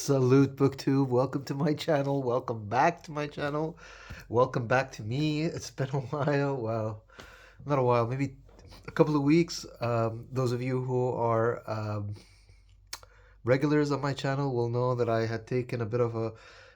Salute BookTube. Welcome to my channel. Welcome back to my channel. Welcome back to me. It's been a while. Well, not a while, maybe a couple of weeks. Those of you who are regulars on my channel will know that I had taken a bit of a.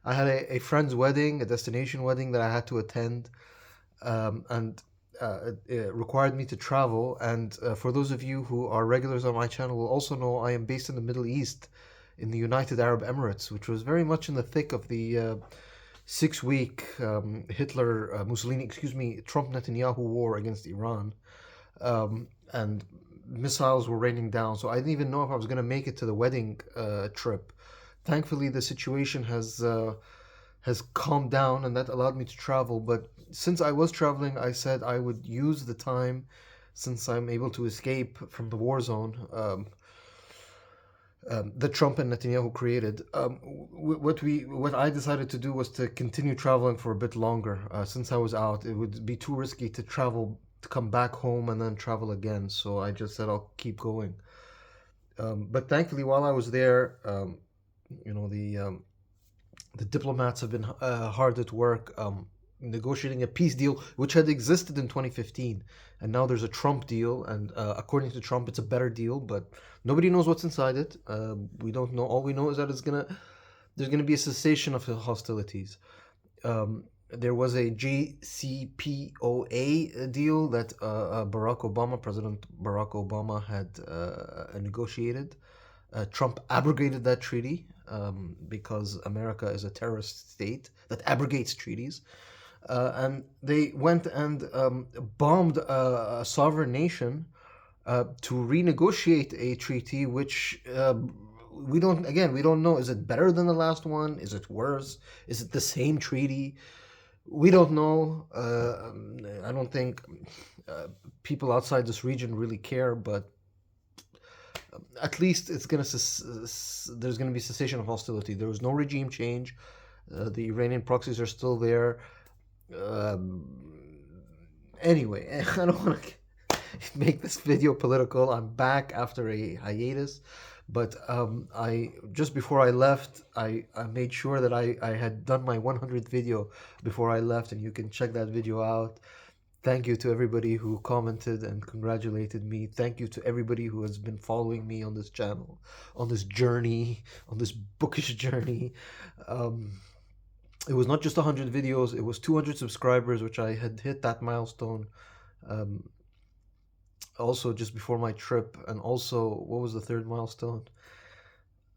I had a friend's wedding, a destination wedding that I had to attend, and it required me to travel. And for those of you who are regulars on my channel will also know I am based in the Middle East, in the United Arab Emirates, which was very much in the thick of the 6 week Hitler, Mussolini, excuse me, Trump Netanyahu war against Iran. And missiles were raining down. So I didn't even know if I was going to make it to the wedding trip. Thankfully, the situation has calmed down, and that allowed me to travel. But since I was traveling, I said I would use the time, since I'm able to escape from the war zone that Trump and Netanyahu created. What I decided to do was to continue traveling for a bit longer. Since I was out, it would be too risky to travel to come back home and then travel again. So I just said I'll keep going. But thankfully, while I was there, you know the diplomats have been hard at work negotiating a peace deal which had existed in 2015, and now there's a Trump deal, and according to Trump it's a better deal, but nobody knows what's inside it. We don't know. All we know is that there's gonna be a cessation of hostilities. There was a JCPOA deal that President Barack Obama had negotiated. Trump abrogated that treaty because America is a terrorist state that abrogates treaties. And they went and bombed a sovereign nation to renegotiate a treaty which we don't know. Is it better than the last one? Is it worse? Is it the same treaty? We don't know. I don't think people outside this region really care, but at least there's going to be cessation of hostility. There was no regime change. The Iranian proxies are still there. Anyway, I don't want to make this video political. I'm back after a hiatus, but I just before I left, I made sure that I had done my 100th video before I left, and you can check that video out. Thank you to everybody who commented and congratulated me. Thank you to everybody who has been following me on this channel, on this journey, on this bookish journey. It was not just 100 videos, it was 200 subscribers, which I had hit that milestone also just before my trip. And also, what was the third milestone?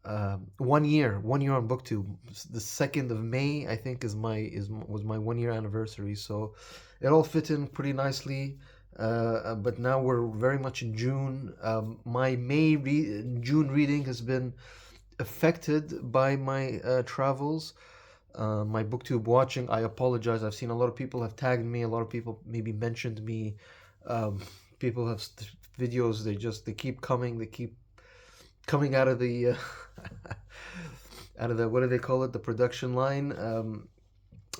1 year on BookTube. The 2nd of May, I think, was my 1 year anniversary. So it all fit in pretty nicely. But now we're very much in June. My June reading has been affected by my travels. My BookTube watching, I apologize. I've seen a lot of people have tagged me. A lot of people maybe mentioned me. People have videos. They keep coming. They keep coming out of the what do they call it, the production line.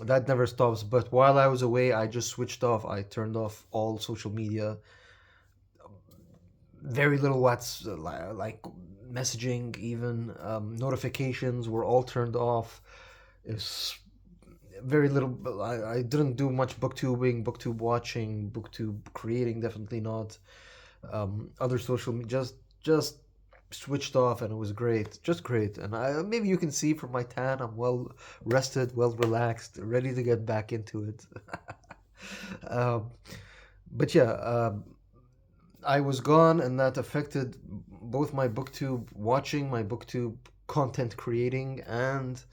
That never stops. But while I was away, I just switched off. I turned off all social media. Very little like messaging, even notifications were all turned off. It's very little. I didn't do much booktubing, booktube watching, booktube creating, definitely not. Other social media, just switched off, and it was great, just great. And maybe you can see from my tan, I'm well rested, well relaxed, ready to get back into it. But yeah, I was gone, and that affected both my booktube watching, my booktube content creating, and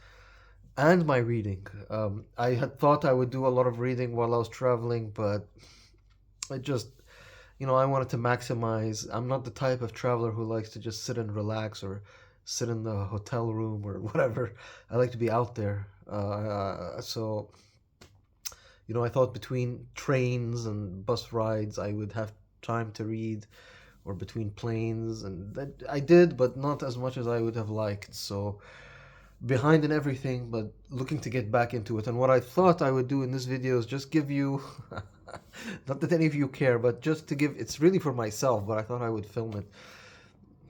my reading. I had thought I would do a lot of reading while I was traveling, but I just, I wanted to maximize. I'm not the type of traveler who likes to just sit and relax or sit in the hotel room or whatever. I like to be out there. So, I thought between trains and bus rides, I would have time to read, or between planes, and that I did, but not as much as I would have liked. So, behind in everything, but looking to get back into it. And what I thought I would do in this video is just give you not that any of you care, but just to give, it's really for myself, but I thought I would film it.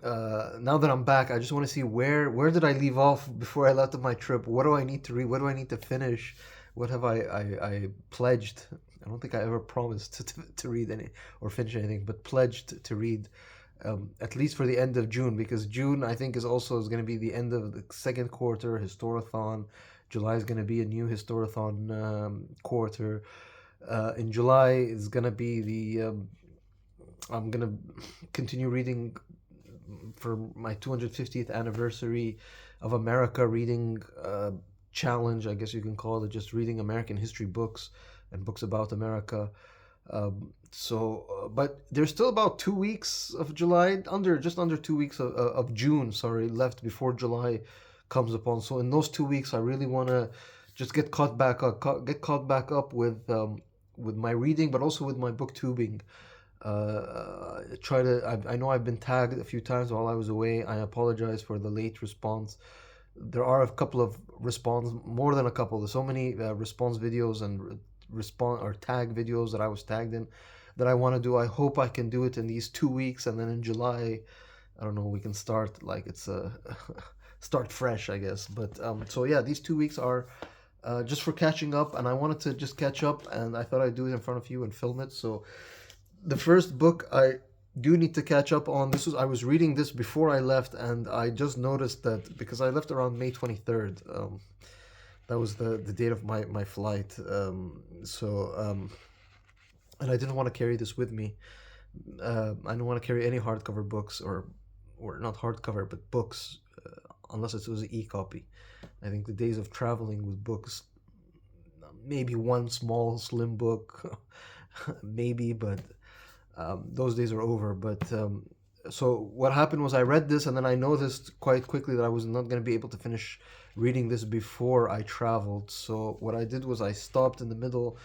now that I'm back, I just want to see where did I leave off before I left on my trip. What do I need to read? What do I need to finish? What have I pledged? I don't think I ever promised to read any or finish anything, but pledged to read at least for the end of June, because June I think is going to be the end of the second quarter historathon. July is going to be a new historathon quarter. In July is going to be I'm going to continue reading for my 250th anniversary of America reading challenge, I guess you can call it, just reading American history books and books about America. But there's still about 2 weeks of July, just under 2 weeks of June, sorry, left before July comes upon. So in those 2 weeks, I really want to just get caught back up with my reading, but also with my booktubing. I know I've been tagged a few times while I was away. I apologize for the late response. There are a couple of response, more than a couple. There's so many response videos and response or tag videos that I was tagged in that I want to do. I hope I can do it in these 2 weeks, and then in July, I don't know, we can start like it's a start fresh, I guess. But so yeah, these 2 weeks are just for catching up, and I wanted to just catch up, and I thought I'd do it in front of you and film it. So the first book I do need to catch up on. I was reading this before I left, and I just noticed that because I left around May 23rd. That was the date of my flight. And I didn't want to carry this with me. I don't want to carry any hardcover books, or not hardcover, but books, unless it was an e-copy. I think the days of traveling with books, maybe one small slim book, maybe, but those days are over. But so what happened was I read this, and then I noticed quite quickly that I was not going to be able to finish reading this before I traveled. So what I did was I stopped in the middle,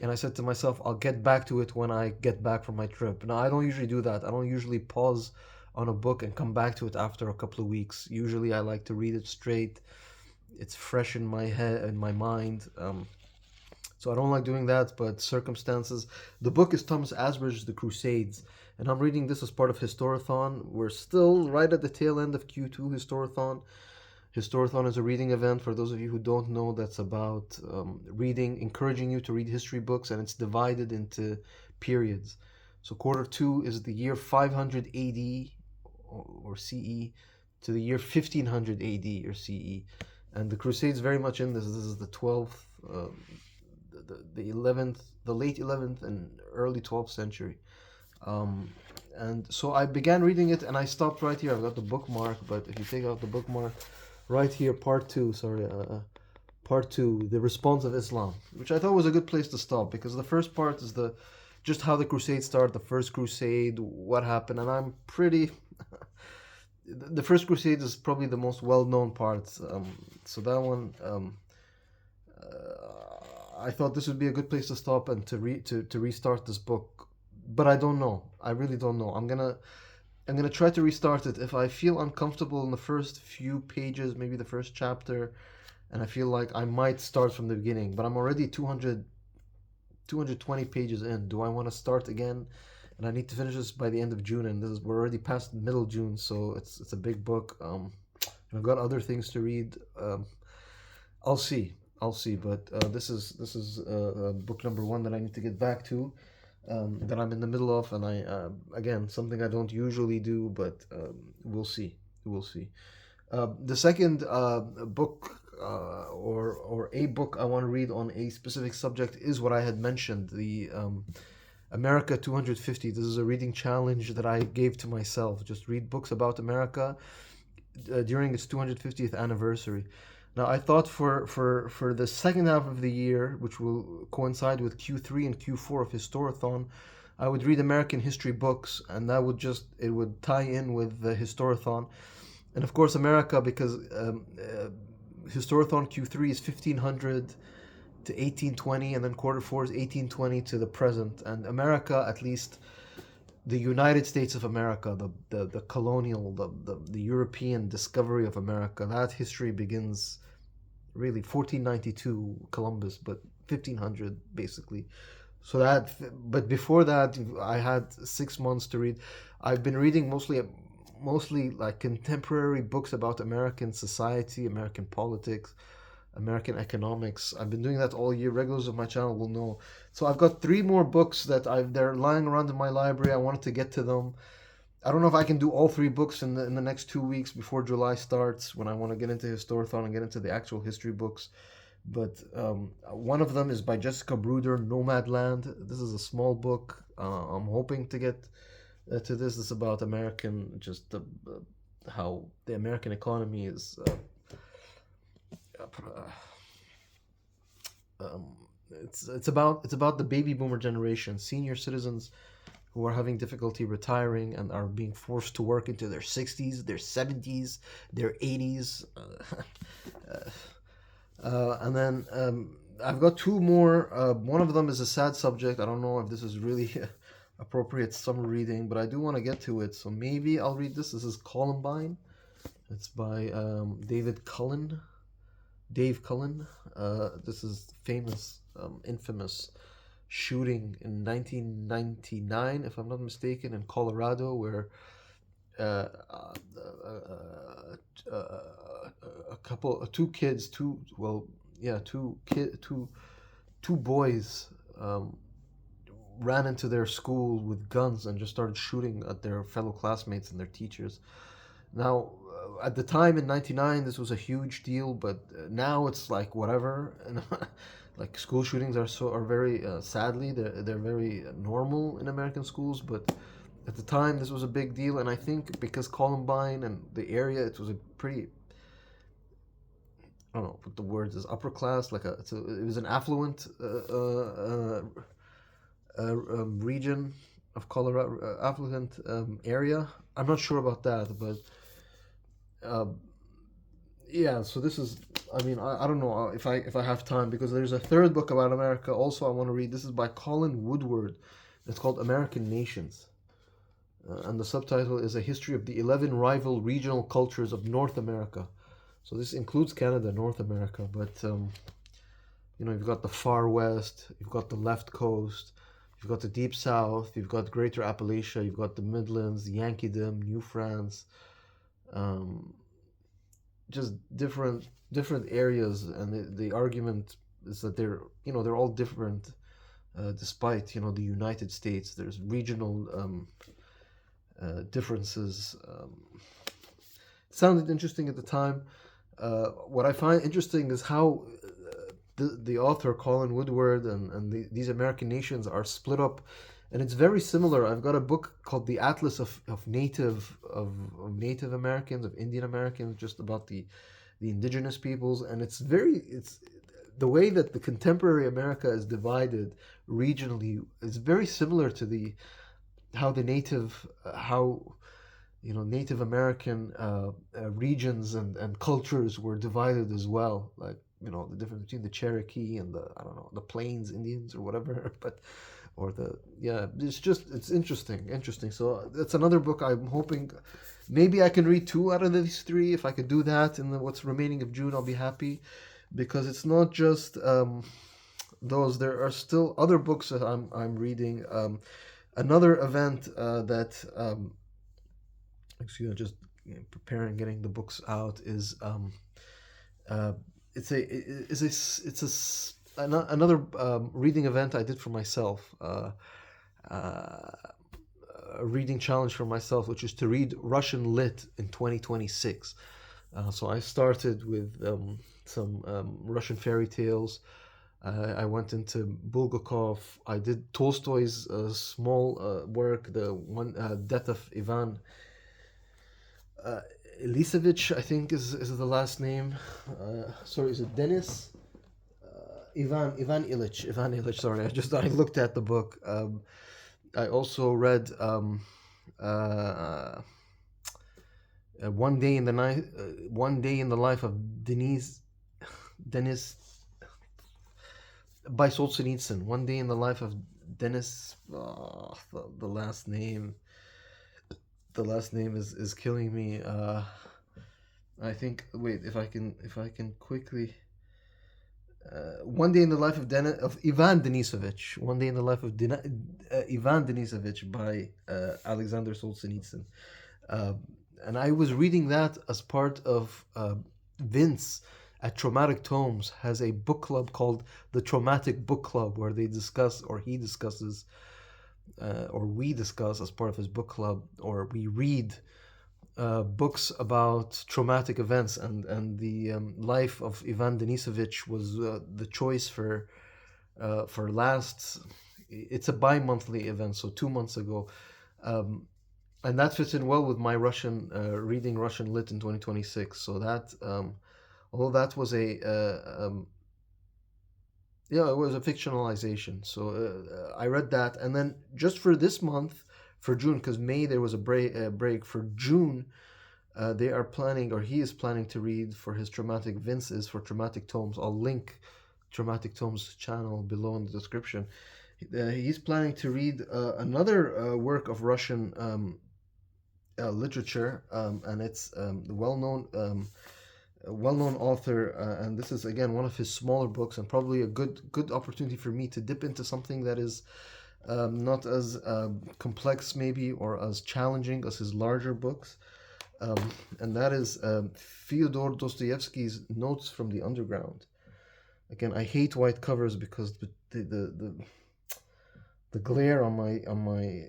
and I said to myself, I'll get back to it when I get back from my trip. Now, I don't usually do that. I don't usually pause on a book and come back to it after a couple of weeks. Usually I like to read it straight. It's fresh in my head and my mind. So I don't like doing that, but circumstances. The book is Thomas Asbridge's The Crusades, and I'm reading this as part of Historathon. We're still right at the tail end of Q2 Historathon. Historathon is a reading event, for those of you who don't know, that's about reading, encouraging you to read history books, and it's divided into periods. So quarter two is the year 500 AD or CE to the year 1500 AD or CE. And the Crusades very much in this. This is the 12th, the 11th, the late 11th and early 12th century. And so I began reading it, and I stopped right here. I've got the bookmark, but if you take out the bookmark, right here, part two, the response of Islam, which I thought was a good place to stop, because the first part is just how the Crusades start, the first Crusade, what happened, and I'm pretty. The first Crusade is probably the most well-known part, so that one, I thought this would be a good place to stop and to restart this book, but I don't know. I really don't know. I'm gonna try to restart it. If I feel uncomfortable in the first few pages, maybe the first chapter, and I feel like I might start from the beginning, but I'm already 220 pages in. Do I want to start again? And I need to finish this by the end of June, and we're already past middle June, so it's a big book. And I've got other things to read. I'll see. But this is book number one that I need to get back to, that I'm in the middle of, and I again, something I don't usually do, but we'll see. The second book, or a book I want to read on a specific subject is what I had mentioned, the America 250. This is a reading challenge that I gave to myself. Just read books about America during its 250th anniversary. Now, I thought for the second half of the year, which will coincide with Q3 and Q4 of Historathon, I would read American history books, and it would tie in with the Historathon. And of course, America, because Historathon Q3 is 1500 to 1820, and then quarter four is 1820 to the present. And America, at least the United States of America, the colonial, the European discovery of America, that history begins really 1492 Columbus, but 1500 basically. But before that, I had 6 months to read. I've been reading mostly mostly like contemporary books about American society, American politics, American economics. I've been doing that all year. Regulars of my channel will know. So I've got three more books that they're lying around in my library. I wanted to get to them. I don't know if I can do all three books in the next 2 weeks before July starts, when I want to get into Historathon and get into the actual history books. But one of them is by Jessica Bruder, Nomadland. This is a small book. I'm hoping to get to this. This is about American, just how the American economy is. Um, it's about the baby boomer generation, senior citizens who are having difficulty retiring and are being forced to work into their 60s, their 70s, their 80s. And then I've got two more. One of them is a sad subject. I don't know if this is really appropriate summer reading, but I do want to get to it. So maybe I'll read this. This is Columbine. It's by Dave Cullen. This is famous, infamous shooting in 1999, if I'm not mistaken, in Colorado, where uh, uh, two kids, two boys ran into their school with guns and just started shooting at their fellow classmates and their teachers. Now, at the time in '99, this was a huge deal, but now it's like whatever. And like school shootings are very sadly they're very normal in American schools, but at the time this was a big deal, and I think because Columbine and the area, it was a pretty, I don't know what the word is, upper class, like it was an affluent region of Colorado, affluent area. I'm not sure about that, but uh, yeah. So this is, I mean, I don't know if I have time, because there's a third book about America also I want to read. This is by Colin Woodward. It's called American Nations, and the subtitle is A History of the 11 Rival Regional Cultures of North America. So this includes Canada, North America, but you've got the far west, you've got the left coast, you've got the deep south, you've got Greater Appalachia, you've got the Midlands, Yankeedom, New France, um, just different areas, and the argument is that they're all different, despite the United States. There's regional differences. It sounded interesting at the time. What I find interesting is how the author Colin Woodward and these American nations are split up, and it's very similar. I've got a book called The Atlas of Native Americans, of Indian Americans, just about the indigenous peoples, and it's the way that the contemporary America is divided regionally is very similar to how the Native American regions and cultures were divided as well. Like, the difference between the Cherokee and I don't know, the Plains Indians or whatever, it's interesting. So that's another book I'm hoping maybe I can read two out of these three. If I could do that in what's remaining of June, I'll be happy, because it's not just those. There are still other books that I'm reading. Another event that excuse me, just preparing, getting the books out, is another reading event I did for myself, a reading challenge for myself, which is to read Russian lit in 2026. So I started with some Russian fairy tales. I went into Bulgakov. I did Tolstoy's small work, the one, Death of Ivan Ilisevich, I think is the last name. Sorry, is it Denis? Ivan Ilyich. Sorry, I looked at the book. I also read One Day in the Night, One Day in the Life of Denis by Solzhenitsyn. One Day in the Life of Denis. The last name. The last name is killing me. I think. Wait, if I can quickly. One Day in the Life of Ivan Denisovich. One Day in the Life of Ivan Denisovich by Alexander Solzhenitsyn. and I was reading that as part of Vince at Traumatic Tomes has a book club called the Traumatic Book Club, where they discuss, or he discusses, or we discuss as part of his book club, or we read books about traumatic events, and the life of Ivan Denisovich was the choice for last. It's a bi-monthly event, so 2 months ago, um, and that fits in well with my Russian reading Russian lit in 2026. So that although that was a yeah, it was a fictionalization. So I read that, and then just for this month, for June, because May there was a break for June. They are planning, or he is planning to read for his traumatic Vince's for Traumatic Tomes. I'll link Traumatic Tomes channel below in the description. He's planning to read another work of Russian literature, and it's the well-known author, and this is again one of his smaller books, and probably a good opportunity for me to dip into something that is not as complex maybe or as challenging as his larger books, and that is Fyodor Dostoevsky's Notes from the Underground. Again, I hate white covers because the glare on my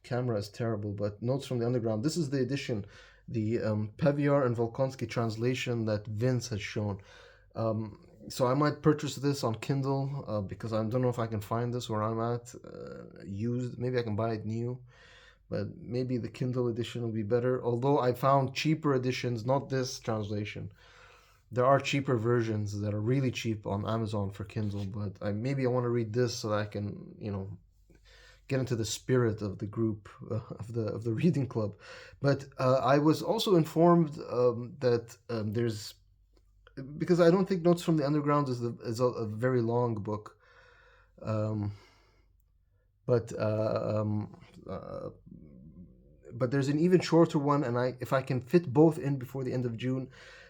camera is terrible. But Notes from the Underground. This is the edition, the Peviar and Volkonsky translation that Vince has shown. So I might purchase this on Kindle because I don't know if I can find this where I'm at used. Maybe I can buy it new, but maybe the Kindle edition will be better. Although I found cheaper editions, not this translation. There are cheaper versions that are really cheap on Amazon for Kindle, but maybe I want to read this so that I can, get into the spirit of the group of the reading club. But I was also informed that there's, because I don't think Notes from the Underground is a very long book, but there's an even shorter one, and if I can fit both in before the end of June,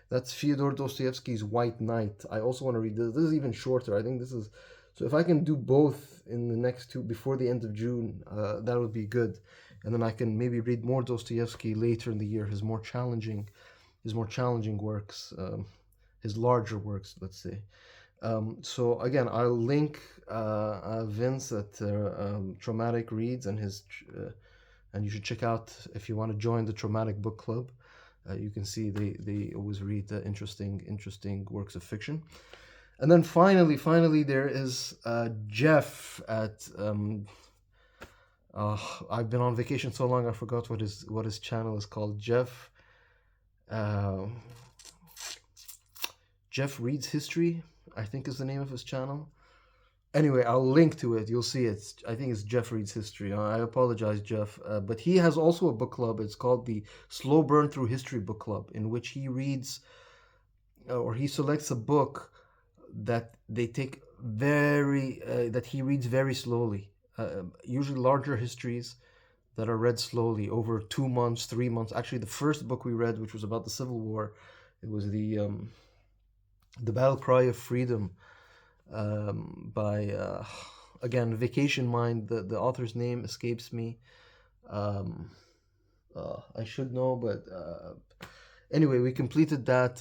that's Fyodor Dostoevsky's White Knight. I also want to read this. This is even shorter. I think this is, so if I can do both in the next two before the end of June, that would be good. And then I can maybe read more Dostoevsky later in the year, his more challenging works, his larger works, let's say. So again, I'll link Vince at Traumatic Reads and his, and you should check out if you want to join the Traumatic Book Club. You can see they always read interesting works of fiction. And then finally, there is Jeff at. I've been on vacation so long I forgot what his channel is called. Jeff Reads History, I think is the name of his channel. Anyway, I'll link to it. You'll see it. I think it's Jeff Reads History. I apologize, Jeff. But he has also a book club. It's called the Slow Burn Through History Book Club, in which he reads, or he selects a book that they take that he reads very slowly. Usually larger histories that are read slowly over 2 months, 3 months. Actually, the first book we read, which was about the Civil War, it was the Battle Cry of Freedom, by again, Vacation Mind. The author's name escapes me. I should know, but anyway, we completed that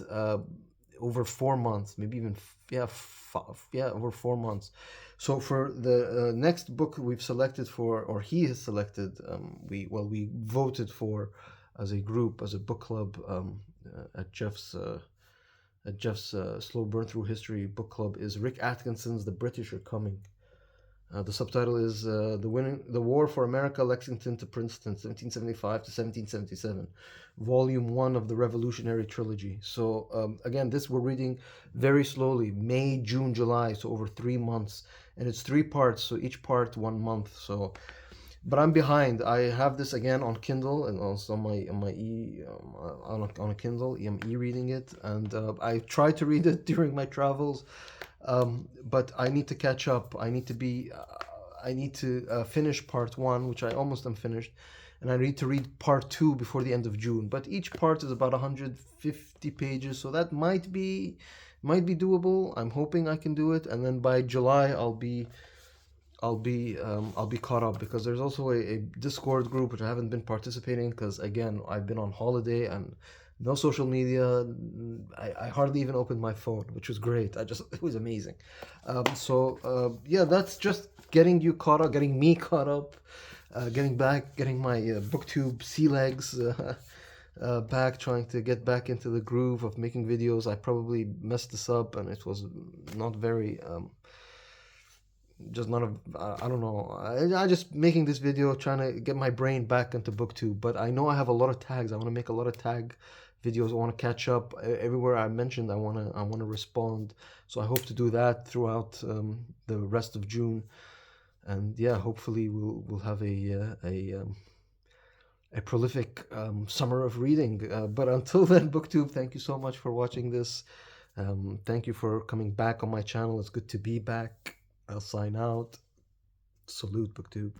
over 4 months, maybe even over 4 months. So for the next book we've selected for, or he has selected, we voted for as a group, as a book club, at Jeff's Slow Burn Through History book club, is Rick Atkinson's The British Are Coming. The subtitle is The War for America, Lexington to Princeton, 1775 to 1777, Volume 1 of the Revolutionary Trilogy. So again, this we're reading very slowly, May, June, July, so over 3 months. And it's 3 parts, so each part 1 month. So, but I'm behind. I have this again on Kindle and also on a Kindle. I'm e-reading it, and I try to read it during my travels. But I need to catch up. I need to finish part 1, which I almost am finished, and I need to read part 2 before the end of June. But each part is about 150 pages, so that might be doable. I'm hoping I can do it, and then by July I'll I'll be caught up, because there's also a Discord group which I haven't been participating, because again I've been on holiday and no social media. I hardly even opened my phone, which was great. It was amazing. Yeah, that's just getting you caught up, getting me caught up, getting my booktube sea legs back, trying to get back into the groove of making videos. I probably messed this up, and it was not very just not a I don't know. I just making this video trying to get my brain back into booktube, but I know I have a lot of tags. I want to make a lot of tag videos. I want to catch up everywhere I mentioned. I want to respond. So I hope to do that throughout the rest of June, and yeah, hopefully we'll have a prolific summer of reading. But until then, booktube, thank you so much for watching this. Thank you for coming back on my channel. It's good to be back. I'll sign out. Salute, booktube.